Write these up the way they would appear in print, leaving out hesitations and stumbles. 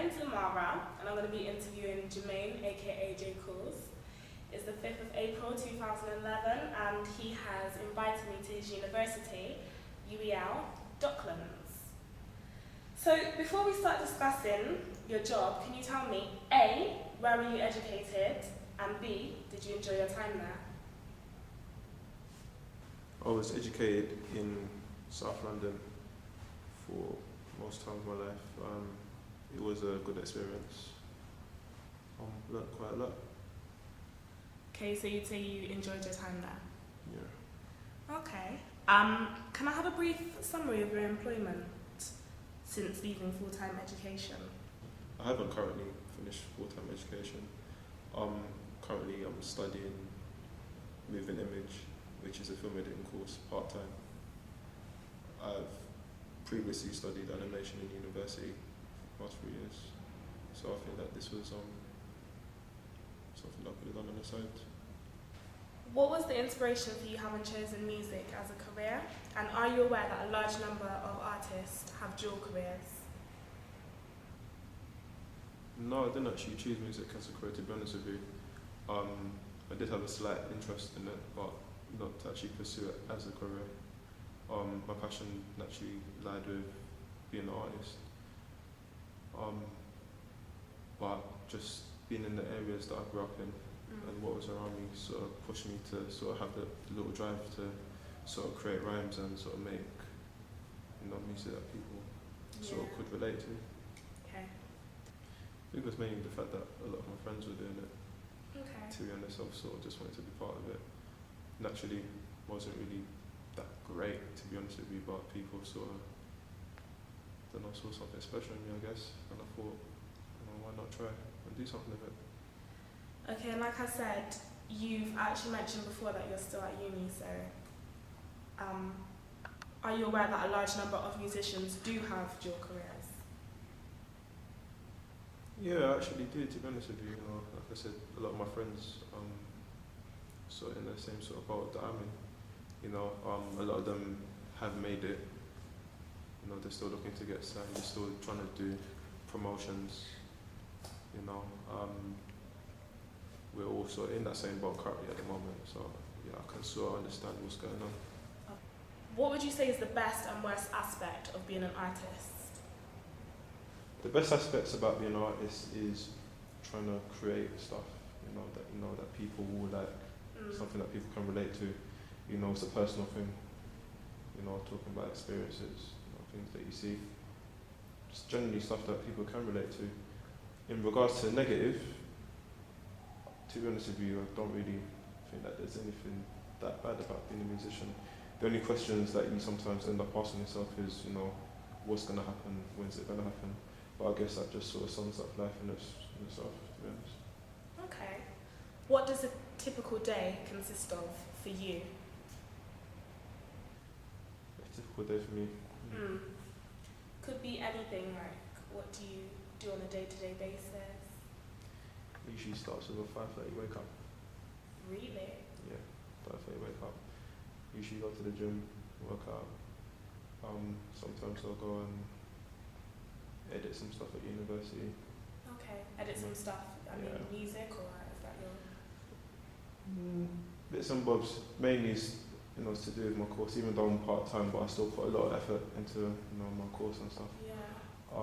into Mara, and I'm going to be interviewing Jermaine, aka J Koolz. It's the 5th of April 2011, and he has invited me to his university, UEL, Docklands. So before we start discussing your job, can you tell me, A, where were you educated, and B, did you enjoy your time there? I was educated in South London for most time of my life. It was a good experience. Learned quite a lot. Okay, so you'd say you enjoyed your time there? Yeah. Okay. Can I have a brief summary of your employment since leaving full-time education? I haven't currently finished full-time education. Currently I'm studying moving image, which is a film editing course, part-time. I've previously studied animation in university for the past 3 years, so I think that this was something I could have done on the side. What was the inspiration for you having chosen music as a career? And are you aware that a large number of artists have dual careers? No, I didn't actually choose music as a career, to be honest with you. I did have a slight interest in it, but not to actually pursue it as a career. My passion naturally lied with being an artist. But just being in the areas that I grew up in and what was around me sort of pushed me to sort of have the little drive to sort of create rhymes and sort of make music that people sort of could relate to. Okay. I think it was mainly the fact that a lot of my friends were doing it. Okay. To be honest, I sort of just wanted to be part of it. Naturally, wasn't really that great, to be honest with you, but people sort of, saw something special in me, I guess, and I thought, why not try and do something with it? Okay, and like I said, you've actually mentioned before that you're still at uni, so are you aware that a large number of musicians do have dual careers? Yeah, I actually do, to be honest with you. Like I said, a lot of my friends sort of in the same sort of boat that I'm in. A lot of them have made it. They're still looking to get signed, they're still trying to do promotions. We're also in that same boat currently at the moment, so yeah, I can sort of understand what's going on. What would you say is the best and worst aspect of being an artist? The best aspects about being an artist is trying to create stuff, that people will like, something that people can relate to. It's a personal thing. Talking about experiences, things that you see, just generally stuff that people can relate to. In regards to negative, to be honest with you, I don't really think that there's anything that bad about being a musician. The only questions that you sometimes end up asking yourself is, what's going to happen, when's it going to happen? But I guess that just sort of sums up life in itself, to be honest. Okay. What does a typical day consist of for you? A typical day for me? Could be anything, like what do you do on a day-to-day basis? It usually starts with a 5:30 wake up. Really? Yeah, 5:30 wake up. Usually go to the gym, work out. Sometimes I'll go and edit some stuff at university. Okay, edit some stuff. I mean, music, or is that your? Bits and bobs. Mainly, it's to do with my course. Even though I'm part time, but I still put a lot of effort into my course and stuff. Yeah. I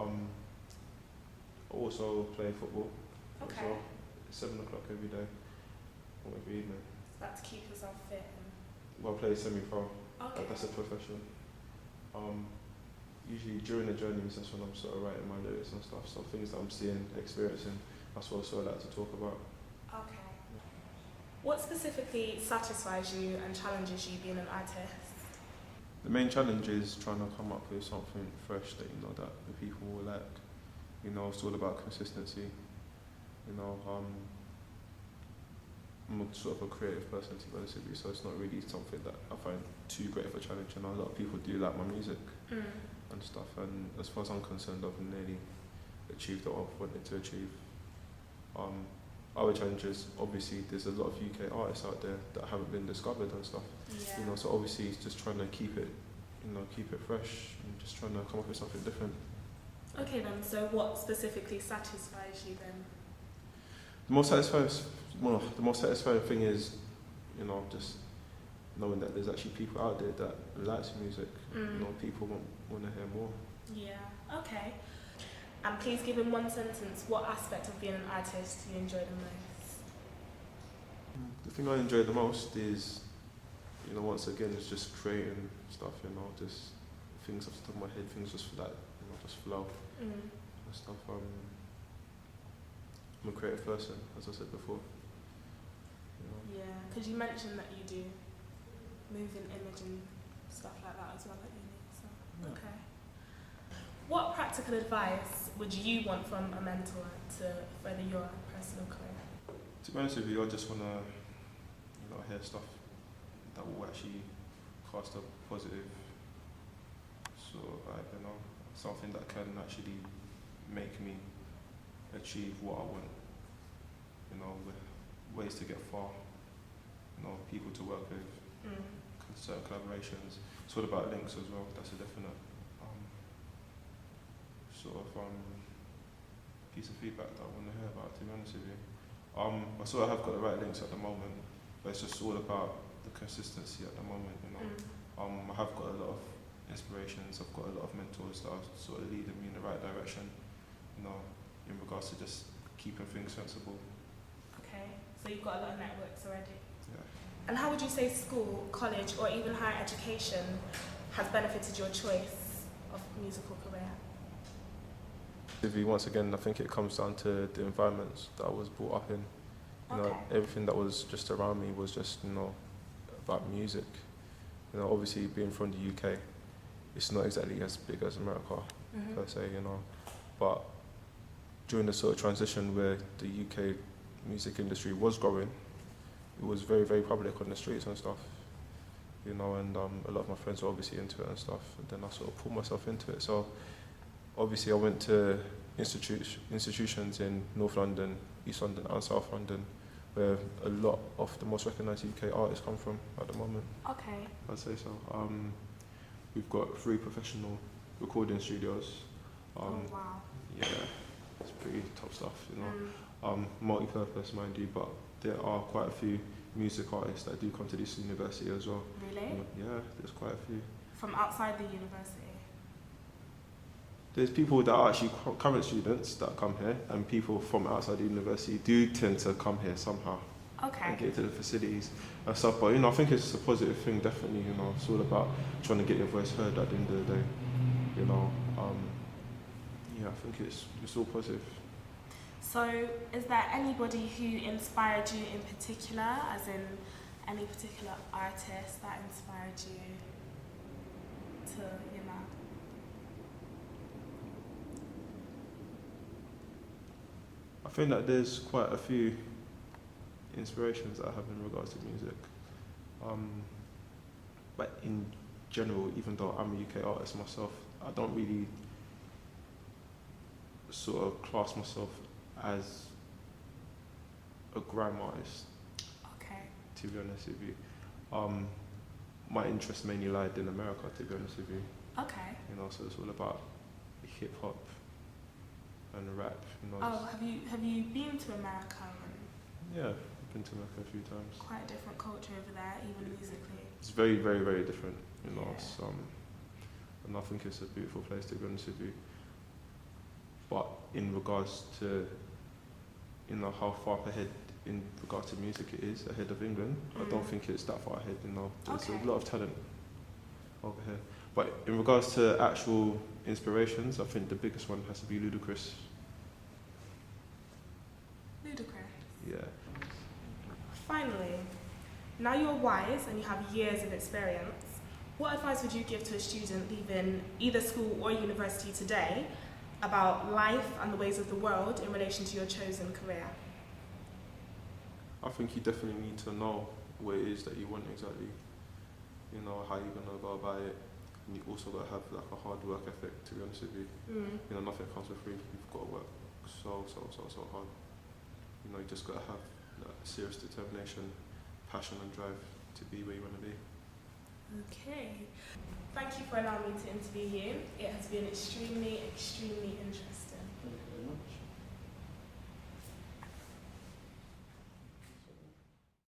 also play football. Okay. So 7 o'clock every day, or every evening. That's to keep yourself fit. Well, I play semi-pro. Okay. That's a profession. Usually during the journeys, that's when I'm sort of writing my lyrics and stuff. So things that I'm seeing, experiencing, that's what I sort of like to talk about. Okay. What specifically satisfies you and challenges you being an artist? The main challenge is trying to come up with something fresh that that the people will like. It's all about consistency. I'm a sort of a creative person, to be honest with you, so it's not really something that I find too great of a challenge. A lot of people do like my music and stuff, and as far as I'm concerned, I've nearly achieved what I've wanted to achieve. Other challenges, obviously, there's a lot of UK artists out there that haven't been discovered and stuff. Yeah. So obviously, it's just trying to keep it fresh and just trying to come up with something different. Okay then, so what specifically satisfies you then? The most satisfying, the most satisfying thing is, you know, just knowing that there's actually people out there that likes music. You know, people want to hear more. Yeah, okay. And please give in one sentence what aspect of being an artist you enjoy the most. The thing I enjoy the most is, you know, once again, it's just creating stuff, you know, just things off the top of my head, things just like, you know, just flow and stuff. I'm a creative person, as I said before. You know. Yeah, because you mentioned that you do moving image and stuff like that as well at uni. So, Yeah. okay. What practical advice would you want from a mentor to further your personal career? To be honest with you, I just want to, you know, hear stuff that will actually cast a positive sort of vibe, you know, something that can actually make me achieve what I want, you know, with ways to get far, you know, people to work with, certain collaborations. It's all about links as well. That's a definite piece of feedback that I want to hear about, to be honest with you. I sort of have got the right links at the moment, but it's just all about the consistency at the moment, you know. I have got a lot of inspirations, I've got a lot of mentors that are sort of leading me in the right direction, you know, in regards to just keeping things sensible. Okay, so you've got a lot of networks already. Yeah. And how would you say school, college, or even higher education has benefited your choice of musical career? Once again, I think it comes down to the environments that I was brought up in. You know, everything that was just around me was just, you know, about music. You know, obviously being from the UK, it's not exactly as big as America, per se, you know. But during the sort of transition where the UK music industry was growing, it was very, very public on the streets and stuff. You know, and a lot of my friends were obviously into it and stuff. And then I sort of pulled myself into it. So obviously I went to institutions in North London, East London and South London, where a lot of the most recognised UK artists come from at the moment. Okay. I'd say so. We've got 3 professional recording studios. Oh wow. Yeah, it's pretty top stuff, you know. Multi-purpose, mind you, but there are quite a few music artists that do come to this university as well. Really? Yeah, there's quite a few. From outside the university? There's people that are actually current students that come here, and people from outside the university do tend to come here somehow. Okay. And get to the facilities and stuff. But, you know, I think it's a positive thing, definitely, you know. It's all about trying to get your voice heard at the end of the day, you know. Yeah, I think it's all positive. So, is there anybody who inspired you in particular, as in any particular artist that inspired you to, you know? I think that there's quite a few inspirations that I have in regards to music. But in general, even though I'm a UK artist myself, I don't really sort of class myself as a grime artist. Okay. To be honest with you. My interest mainly lied in America, to be honest with you. Okay. You know, so it's all about hip hop and rap. You know. Oh, have you been to America? Yeah, I've been to America a few times. Quite a different culture over there, even musically. It's very, very, very different. You know, Yeah. it's, and I think it's a beautiful place, to be honest with you. But in regards to, you know, how far ahead in regards to music it is ahead of England, I don't think it's that far ahead. You know, there's a lot of talent over here. But in regards to actual inspirations, I think the biggest one has to be Ludacris. Ludicrous. Yeah. Finally, now you're wise and you have years of experience, what advice would you give to a student leaving either school or university today about life and the ways of the world in relation to your chosen career? I think you definitely need to know what it is that you want exactly. You know, how you're going to go about it. And you also got to have like a hard work ethic, to be honest with you. You know, nothing comes for free. You've got to work so hard. You know, you just got to have that serious determination, passion and drive to be where you want to be. Okay. Thank you for allowing me to interview you. It has been extremely, extremely interesting.